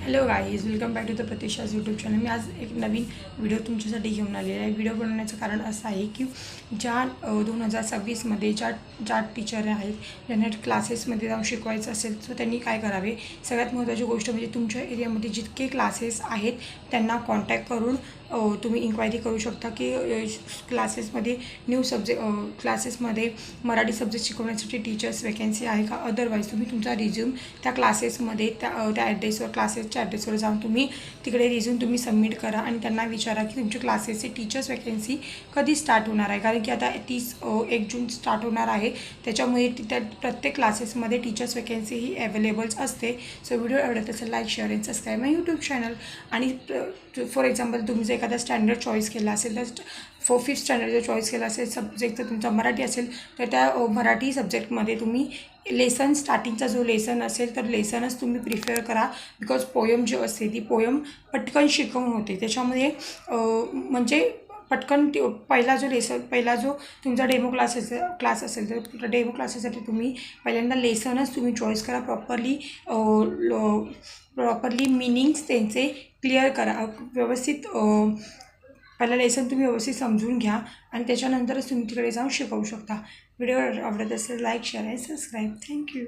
Hello guys, welcome back to the Pratiksha's YouTube channel. मी आज एक नवीन व्हिडिओ तुमच्यासाठी घेऊन आलेला आहे। व्हिडिओ बनवण्याचं कारण असं आहे की ज्या 2026मध्ये ज्या टीचर आहेत ज्यांना क्लासेसमध्ये जाऊन शिकवायचं असेल तर त्यांनी काय करावे। सगळ्यात महत्त्वाची गोष्ट म्हणजे तुमच्या एरियामध्ये जितके क्लासेस आहेत त्यांना कॉन्टॅक्ट करून तुम्ही इन्क्वायरी करू शकता की क्लासेसमध्ये क्लासेसमध्ये मराठी सब्जेक्ट शिकवण्यासाठी टीचर्स वॅकन्सी आहे का। अदरवाईज तुम्ही तुमचा रिझ्यूम त्या क्लासेसमध्ये त्या ॲड्रेसवर क्लासेसच्या ॲड्रेसवर जाऊन तुम्ही तिकडे रिझ्यूम तुम्ही सबमिट करा आणि त्यांना विचारा की तुमच्या क्लासेसची टीचर्स वॅकन्सी कधी स्टार्ट होणार आहे। कारण की आता 1 जून स्टार्ट होणार आहे, त्याच्यामुळे त्या प्रत्येक क्लासेसमध्ये टीचर्स वॅकन्सी ही अवेलेबल्स असते। सो व्हिडिओ आवडत असेल like share and subscribe my YouTube channel. आणि फॉर एक्झाम्पल तुम्ही जर एखादा स्टँडर्ड चॉईस केला असेल तर 5th स्टँडर्ड जर चॉईस केला असेल सब्जेक्ट तर तुमचा मराठी असेल तर त्या मराठी सब्जेक्टमध्ये तुम्ही लेसन स्टार्टिंगचा जो लेसन असेल तर लेसनच तुम्ही प्रिफर करा। बिकॉज पोयम जो असते ती पोयम पटकन शिकवून होते, त्याच्यामध्ये म्हणजे पटकन पहिला जो तुमचा डेमो क्लास असेल तर डेमो क्लासेससाठी तुम्ही पहिल्यांदा लेसनच तुम्ही चॉईस करा। प्रॉपरली मीनिंग्स त्यांचे क्लिअर करा, व्यवस्थित पहिला लेसन तुम्ही व्यवस्थित समजून घ्या आणि त्याच्यानंतरच तुम्ही तिकडे जाऊन शिकवू शकता। व्हिडिओ आवडत असेल लाईक शेअर आणि सबस्क्राईब। थँक्यू।